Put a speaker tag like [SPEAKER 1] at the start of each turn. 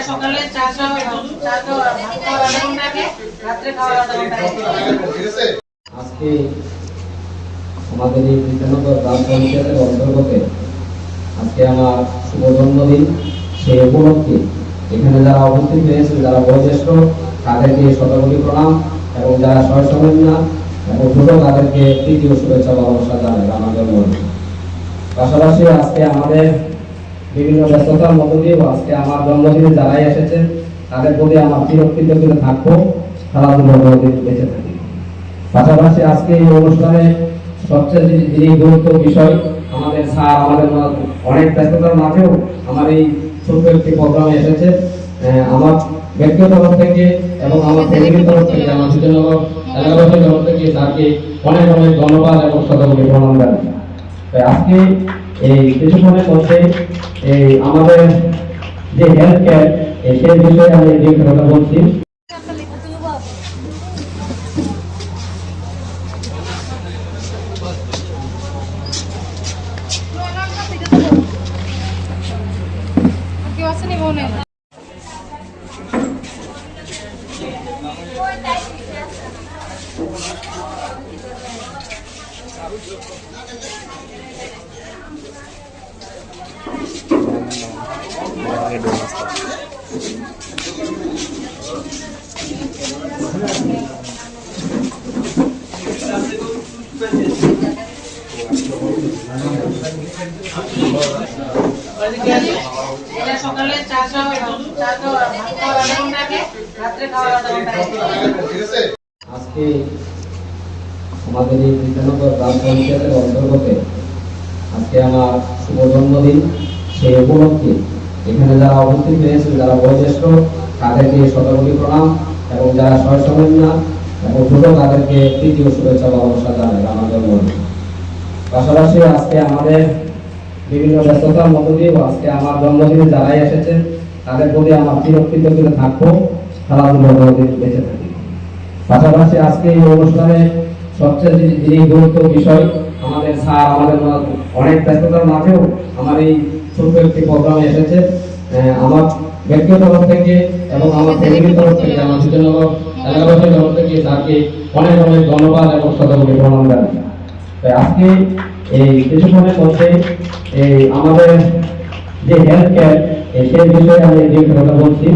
[SPEAKER 1] সকালে চা রাত্রে খাওয়া
[SPEAKER 2] আজকে আমাদের এই বিধাননগর গ্রাম পঞ্চায়েতের অন্তর্গত আজকে আমার শুভ জন্মদিন। সেই উপলক্ষে এখানে যারা উপস্থিত হয়েছেন, যারা বয়োজ্যেষ্ঠ, তাদেরকে শতকোটি প্রণাম, এবং যারা সহসমান্যা এবং ছোট তাদেরকে তৃতীয় শুভেচ্ছা ভালোবাসা জানাই আমার জন্মদিন। পাশাপাশি আজকে আমাদের বিভিন্ন ব্যস্ততার মধ্য দিয়েও আজকে আমার জন্মদিনে যারাই এসেছেন তাদের প্রতি আমার চিরকৃতজ্ঞ থাকবো, খেলাধুলার মধ্যে বেঁচে থাকি। পাশাপাশি আজকে এই অনুষ্ঠানে সবচেয়ে যিনি গুরুত্ব বিষয় আমাদের স্যার, আমাদের অনেক ব্যস্ততার মাঝেও আমার এই ছোট্ট একটি প্রোগ্রামে এসেছে। আমার ব্যক্তিগত তরফ থেকে এবং আমার ফ্যামিলির তরফ থেকে, আমার বিজয়নগর এলাকাবাসীর তরফ থেকে তাকে অনেক অনেক ধন্যবাদ এবং শতকোটি প্রণাম জানাই। তাই আজকে এই কিছুক্ষণের মধ্যে এই আমাদের যে হেলথ কেয়ার সেই বিষয়ে আমি যে কথা বলছি।
[SPEAKER 1] সকালে চা রাত্রে খাওয়া
[SPEAKER 2] আজকে আমাদের এই বিধাননগর গ্রাম পঞ্চায়েতের অন্তর্গত আজকে আমার শুভ জন্মদিন। সেই উপলক্ষে এখানে যারা উপস্থিত হয়েছেন, যারা বয়োজ্যেষ্ঠ, তাদেরকে শতকোটি প্রণাম, এবং যারা সহসমান্যা এবং ছোট তাদেরকে তৃতীয় শুভেচ্ছা ভালোবাসা জানাই আমার জন্মদিন। পাশাপাশি আজকে আমাদের বিভিন্ন ব্যস্ততার মধ্য দিয়েও আজকে আমার জন্মদিনে যারাই এসেছেন তাদের প্রতি আমার চিরকৃতজ্ঞ থাকবো, খেলাধুলার মধ্যে বেঁচে থাকি। পাশাপাশি আজকে এই অনুষ্ঠানে সবচেয়ে যিনি গুরুত্ব বিষয় আমাদের স্যার, আমাদের অনেক ব্যস্ততার মাঝেও আমার এই ছোট্ট একটি প্রোগ্রামে এসেছে। আমার ব্যক্তিগত তরফ থেকে এবং আমার ফ্যামিলির তরফ থেকে, আমার বিজয়নগর এলাকাবাসীর তরফ থেকে তাকে অনেক অনেক ধন্যবাদ এবং শতকোটি প্রণাম জানাই। তাই আজকে এই কিছুক্ষণের মধ্যে এই আমাদের যে হেলথ কেয়ার সেই বিষয়ে আমি যে কথা বলছি।